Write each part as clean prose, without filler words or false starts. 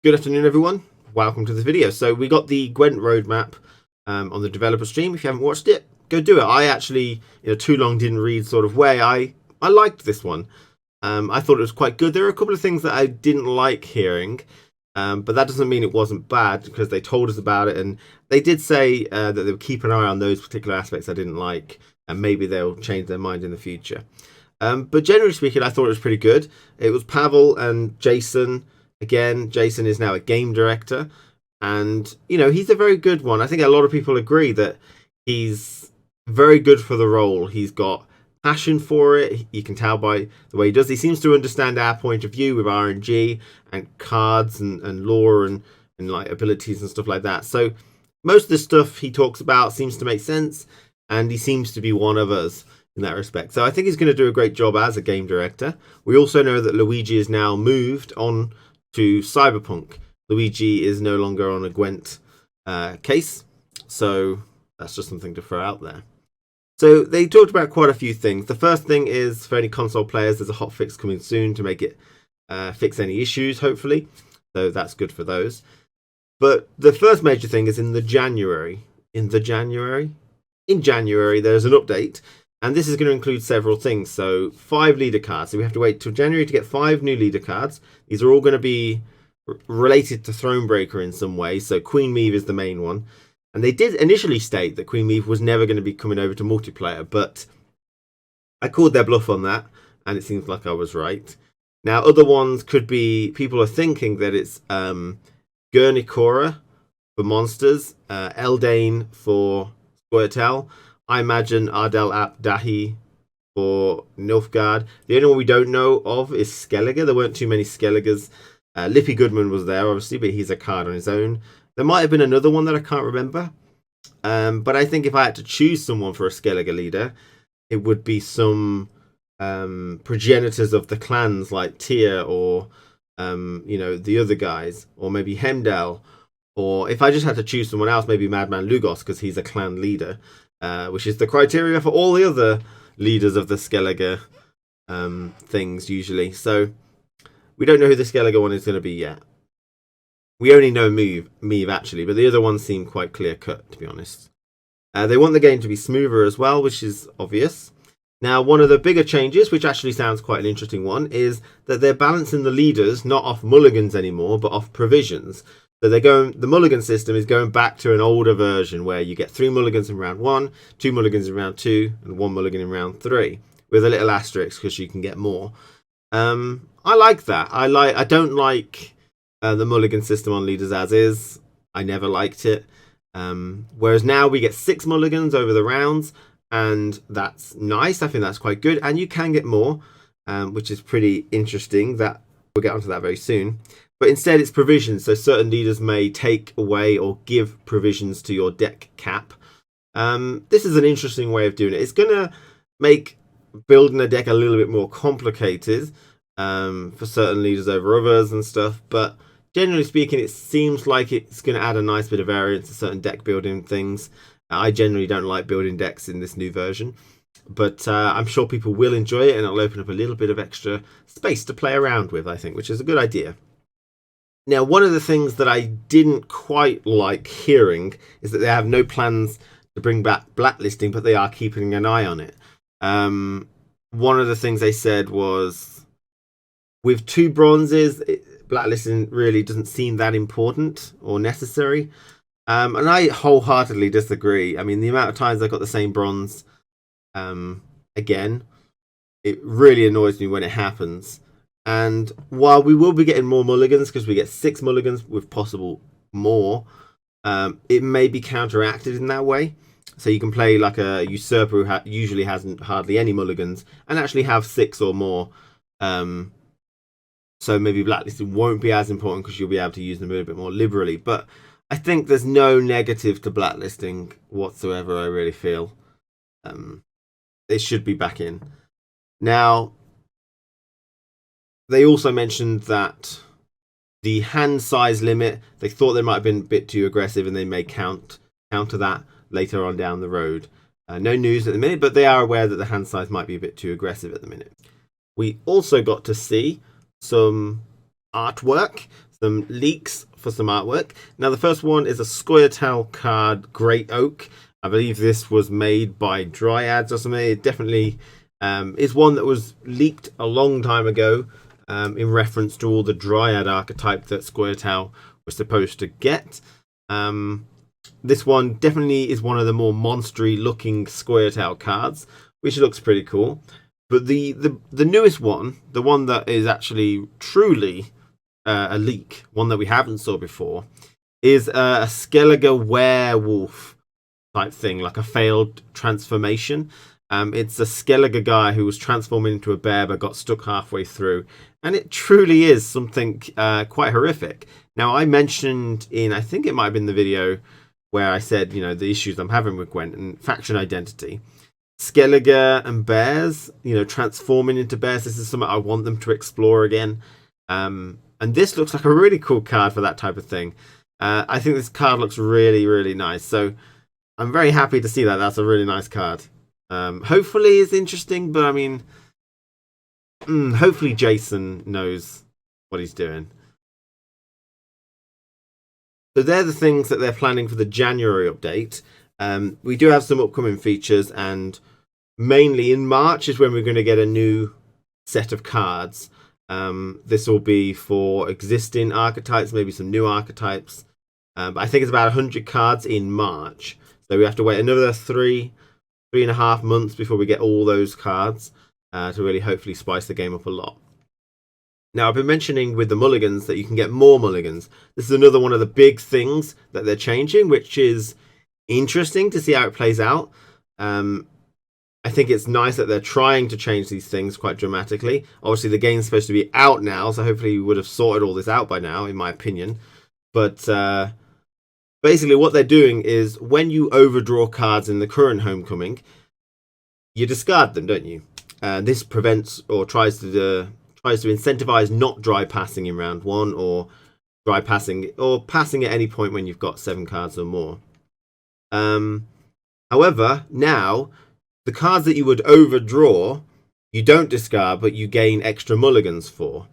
Good afternoon, everyone. Welcome to this video. So we got the Gwent Roadmap on the developer stream. If you haven't watched it, go do it. I actually, in a too long didn't read sort of way, I liked this one. I thought it was quite good. There are a couple of things that I didn't like hearing, but that doesn't mean it wasn't bad because they told us about it, and they did say that they would keep an eye on those particular aspects I didn't like, and maybe they'll change their mind in the future. But generally speaking, I thought it was pretty good. It was Pavel and Jason. Again, Jason is now a game director, and you know, he's a very good one. I think a lot of people agree that he's very good for the role. He's got passion for it. You can tell by the way he does. He seems to understand our point of view with RNG and cards and lore and like abilities and stuff like that. So most of the stuff he talks about seems to make sense, and he seems to be one of us in that respect. So I think he's going to do a great job as a game director. We also know that Luigi is now moved on to Cyberpunk. Luigi is no longer on a Gwent case, so that's just something to throw out there. So they talked about quite a few things. The first thing is, for any console players, there's a hotfix coming soon to make it fix any issues, hopefully. So that's good for those. But the first major thing is in January, there's an update, and this is going to include several things. So 5 leader cards. So we have to wait till January to get 5 new leader cards. These are all going to be related to Thronebreaker in some way. So Queen Meve is the main one. And they did initially state that Queen Meve was never going to be coming over to multiplayer, but I called their bluff on that, and it seems like I was right. Now, other ones could be, people are thinking that it's Gurnikora for monsters, Eldane for Squirtle. I imagine Ardel Ap Dahi for Nilfgaard. The only one we don't know of is Skellige. There weren't too many Skelliges. Lippy Goodman was there, obviously, but he's a card on his own. There might have been another one that I can't remember. But I think if I had to choose someone for a Skellige leader, it would be some progenitors of the clans like Tyr or, you know, the other guys, or maybe Hemdall. Or if I just had to choose someone else, maybe Madman Lugos, because he's a clan leader. Which is the criteria for all the other leaders of the Skellige things, usually. We don't know who the Skellige one is going to be yet. We only know Meve, actually, but the other ones seem quite clear-cut, to be honest. They want the game to be smoother as well, which is obvious. Now, one of the bigger changes, which actually sounds quite an interesting one, is that they're balancing the leaders not off mulligans anymore, but off provisions. So the mulligan system is going back to an older version where you get 3 mulligans in round 1, 2 mulligans in round 2, and 1 mulligan in round 3, with a little asterisk because you can get more. I like that. I don't like the mulligan system on leaders as is. I never liked it. Whereas now we get 6 mulligans over the rounds, and that's nice. I think that's quite good, and you can get more, which is pretty interesting. That we'll get onto that very soon. But instead it's provisions, so certain leaders may take away or give provisions to your deck cap. This is an interesting way of doing it. It's going to make building a deck a little bit more complicated for certain leaders over others and stuff, but generally speaking, it seems like it's going to add a nice bit of variance to certain deck building things. I generally don't like building decks in this new version, but I'm sure people will enjoy it, and it'll open up a little bit of extra space to play around with, I think, which is a good idea. Now, one of the things that I didn't quite like hearing is that they have no plans to bring back blacklisting, but they are keeping an eye on it. One of the things they said was, with 2 bronzes, blacklisting really doesn't seem that important or necessary. And I wholeheartedly disagree. I mean, the amount of times I got the same bronze, again, it really annoys me when it happens. And while we will be getting more mulligans, because we get 6 mulligans with possible more, it may be counteracted in that way. So you can play like a usurper who usually hasn't hardly any mulligans and actually have 6 or more. So maybe blacklisting won't be as important because you'll be able to use them a little bit more liberally. But I think there's no negative to blacklisting whatsoever, I really feel. It should be back in. Now, they also mentioned that the hand size limit, they thought they might have been a bit too aggressive, and they may counter that later on down the road. No news at the minute, but they are aware that the hand size might be a bit too aggressive at the minute. We also got to see some artwork. some leaks for some artwork. Now the first one is a Squirtle card, Great Oak. I believe this was made by Dryads or something. It definitely is one that was leaked a long time ago in reference to all the Dryad archetype that Squirtle was supposed to get. This one definitely is one of the more monstery looking Squirtle cards, which looks pretty cool. But the newest one, the one that is actually truly a leak, one that we haven't saw before, is a Skellige werewolf type thing, like a failed transformation. It's a Skellige guy who was transforming into a bear but got stuck halfway through, and it truly is something quite horrific. Now, I mentioned in, I think it might have been the video where I said, you know, the issues I'm having with Gwent and faction identity. Skellige and bears, you know, transforming into bears. This is something I want them to explore again. And this looks like a really cool card for that type of thing. I think this card looks really, really nice. So I'm very happy to see that. That's a really nice card. Hopefully it's interesting, but I mean, hopefully Jason knows what he's doing. So they're the things that they're planning for the January update. We do have some upcoming features, and mainly in March is when we're going to get a new set of cards. This will be for existing archetypes, maybe some new archetypes. But I think it's about 100 cards in March. So we have to wait another 3.5 months before we get all those cards to really hopefully spice the game up a lot. Now, I've been mentioning with the mulligans that you can get more mulligans. This is another one of the big things that they're changing, which is interesting to see how it plays out. I think it's nice that they're trying to change these things quite dramatically. Obviously, the game's supposed to be out now, so hopefully we would have sorted all this out by now, in my opinion. But basically what they're doing is when you overdraw cards in the current Homecoming, you discard them, don't you? This prevents or tries to incentivize not dry passing in round 1, or dry passing or passing at any point when you've got 7 cards or more. However, now the cards that you would overdraw, you don't discard, but you gain extra mulligans for.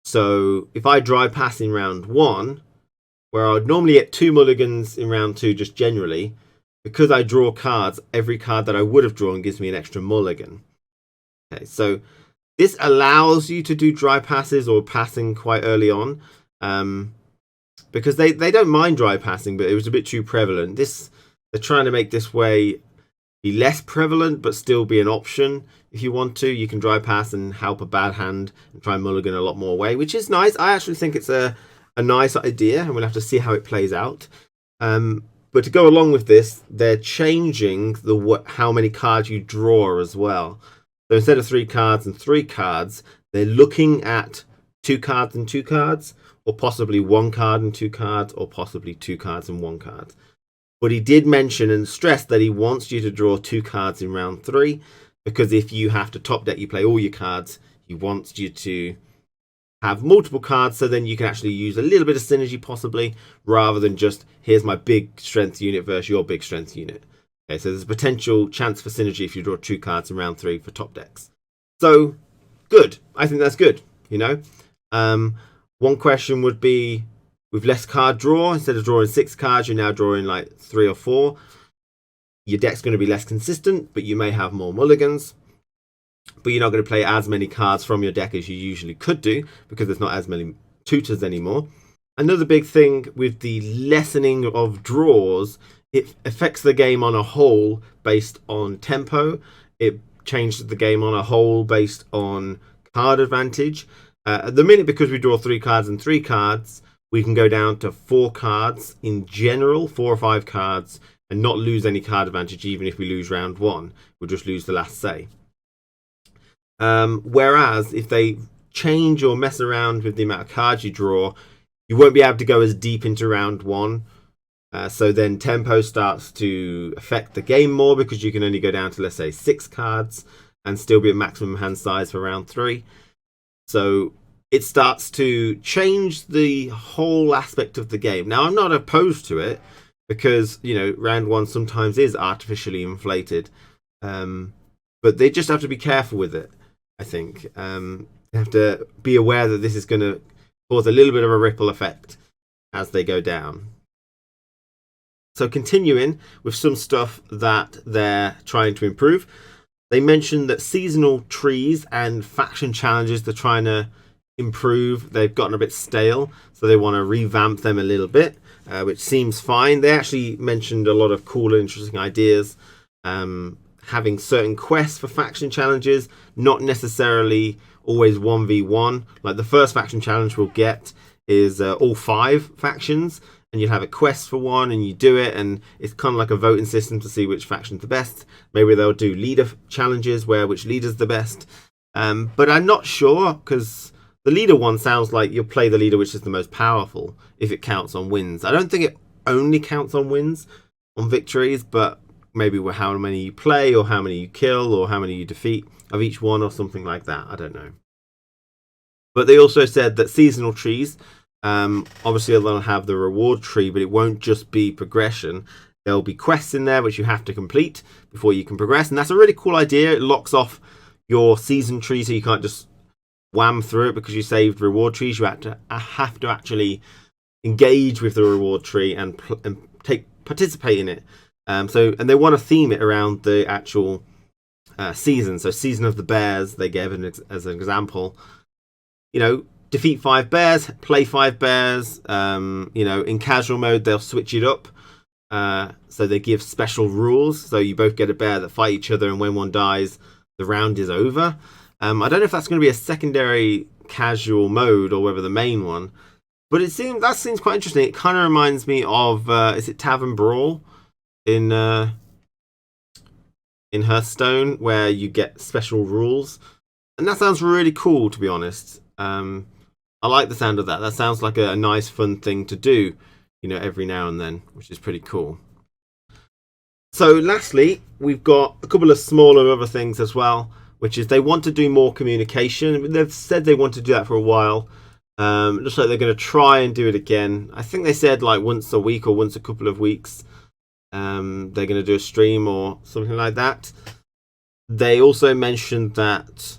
So if I dry pass in round 1, where I would normally get 2 mulligans in round 2 just generally, because I draw cards, every card that I would have drawn gives me an extra mulligan. Okay, so this allows you to do dry passes or passing quite early on, because they don't mind dry passing, but it was a bit too prevalent. They're trying to make this way be less prevalent, but still be an option. If you want to, you can dry pass and help a bad hand and try and mulligan a lot more away, which is nice. I actually think it's a nice idea, and we'll have to see how it plays out. But to go along with this, they're changing how many cards you draw as well. So instead of 3 cards and 3 cards, they're looking at 2 cards and 2 cards, or possibly 1 card and 2 cards, or possibly 2 cards and 1 card. But he did mention and stress that he wants you to draw 2 cards in round 3, because if you have to top deck, you play all your cards, he wants you to have multiple cards, so then you can actually use a little bit of synergy possibly, rather than just, here's my big strength unit versus your big strength unit. Okay, so there's a potential chance for synergy if you draw 2 cards in round 3 for top decks. So, good. I think that's good, you know. One question would be, with less card draw, instead of drawing 6 cards, you're now drawing like 3 or 4. Your deck's going to be less consistent, but you may have more mulligans. But you're not going to play as many cards from your deck as you usually could do, because there's not as many tutors anymore. Another big thing with the lessening of draws, it affects the game on a whole based on tempo. It changes the game on a whole based on card advantage. At the minute, because we draw 3 cards and 3 cards, we can go down to 4 cards in general, 4 or 5 cards, and not lose any card advantage. Even if we lose round 1, we'll just lose the last say. Whereas if they change or mess around with the amount of cards you draw, you won't be able to go as deep into round 1. So then tempo starts to affect the game more, because you can only go down to, let's say, 6 cards and still be at maximum hand size for round 3. So it starts to change the whole aspect of the game. Now, I'm not opposed to it, because, you know, round 1 sometimes is artificially inflated. But they just have to be careful with it, I think. They have to be aware that this is going to cause a little bit of a ripple effect as they go down. So continuing with some stuff that they're trying to improve, they mentioned that seasonal trees and faction challenges they're trying to improve. They've gotten a bit stale, so they want to revamp them a little bit, which seems fine. They actually mentioned a lot of cool and interesting ideas, having certain quests for faction challenges, not necessarily always 1v1. Like the first faction challenge we'll get is all 5 factions, and you have a quest for one and you do it, and it's kind of like a voting system to see which faction's the best. Maybe they'll do leader challenges where which leader's the best, but I'm not sure, because the leader one sounds like you'll play the leader which is the most powerful if it counts on wins. I don't think it only counts on wins, on victories, but maybe how many you play or how many you kill or how many you defeat of each one or something like that. I don't know. But they also said that seasonal trees, obviously they'll have the reward tree, but it won't just be progression. There'll be quests in there which you have to complete before you can progress, and that's a really cool idea. It locks off your season tree, so you can't just wham through it because you saved reward trees. You have to actually engage with the reward tree and participate in it. And they want to theme it around the actual season. So season of the bears they gave as an example. You know, defeat 5 bears, play 5 bears. You know, in casual mode they'll switch it up. So they give special rules. So you both get a bear that fight each other, and when one dies, the round is over. I don't know if that's going to be a secondary casual mode or whether the main one, but that seems quite interesting. It kind of reminds me of is it Tavern Brawl in Hearthstone, where you get special rules, and that sounds really cool, to be honest. I like the sound of that. That sounds like a nice fun thing to do, you know, every now and then, which is pretty cool. So lastly, we've got a couple of smaller other things as well, which is they want to do more communication. They've said they want to do that for a while. Looks like they're going to try and do it again. I think they said like once a week or once a couple of weeks. They're going to do a stream or something like that. They also mentioned that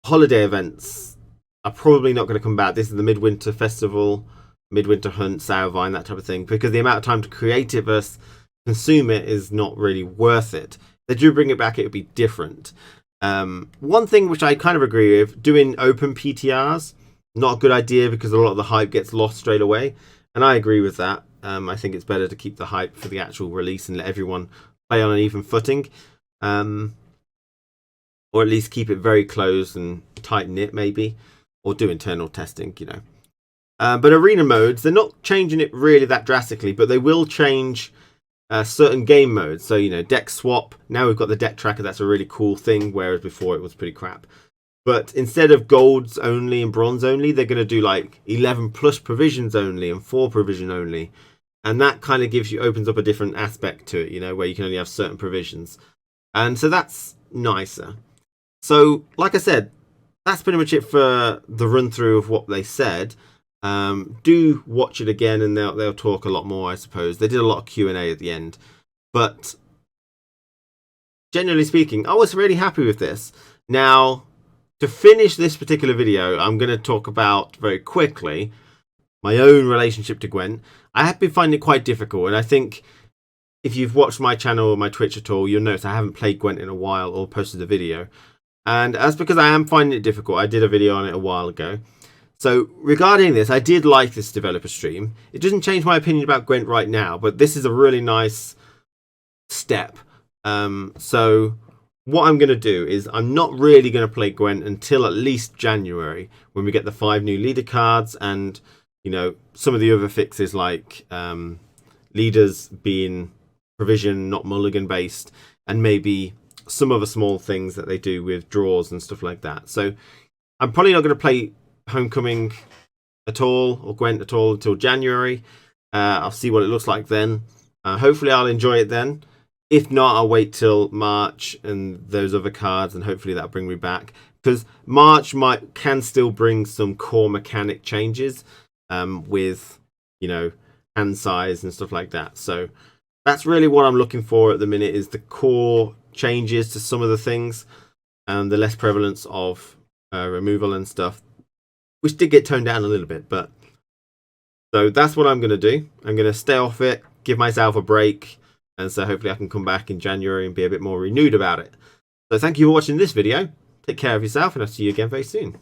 holiday events are probably not going to come back. This is the Midwinter Festival, Midwinter Hunt, Sourvine, that type of thing, because the amount of time to create it versus consume it is not really worth it. If they do bring it back, it would be different. One thing which I kind of agree with, doing open PTRs, not a good idea because a lot of the hype gets lost straight away, and I agree with that. I think it's better to keep the hype for the actual release and let everyone play on an even footing, or at least keep it very close and tight knit, maybe, or do internal testing, you know. But arena modes, they're not changing it really that drastically, but they will change certain game modes. So, you know, deck swap. Now we've got the deck tracker. That's a really cool thing, whereas before it was pretty crap. But instead of golds only and bronze only, they're going to do like 11 plus provisions only and 4 provision only. And that kind of opens up a different aspect to it, you know, where you can only have certain provisions. And so that's nicer. So, like I said, that's pretty much it for the run through of what they said. Do watch it again, and they'll talk a lot more, I suppose. They did a lot of Q&A at the end, but generally speaking, I was really happy with this. Now, to finish this particular video, I'm going to talk about very quickly my own relationship to Gwent. I have been finding it quite difficult, and I think if you've watched my channel or my Twitch at all, you'll notice I haven't played Gwent in a while or posted a video, and that's because I am finding it difficult. I did a video on it a while ago. So regarding this, I did like this developer stream. It doesn't change my opinion about Gwent right now, but this is a really nice step. So what I'm going to do is I'm not really going to play Gwent until at least January, when we get the 5 new leader cards and, you know, some of the other fixes like leaders being provision, not mulligan based, and maybe some other small things that they do with draws and stuff like that. So I'm probably not going to play Homecoming at all or Gwent at all until January. I'll see what it looks like then. Hopefully I'll enjoy it then. If not, I'll wait till March and those other cards, and hopefully that'll bring me back, because March can still bring some core mechanic changes with, you know, hand size and stuff like that. So that's really what I'm looking for at the minute, is the core changes to some of the things and the less prevalence of removal and stuff. which did get toned down a little bit. But so that's what I'm going to do. I'm going to stay off it, give myself a break, and so hopefully I can come back in January and be a bit more renewed about it. So thank you for watching this video. Take care of yourself, and I'll see you again very soon.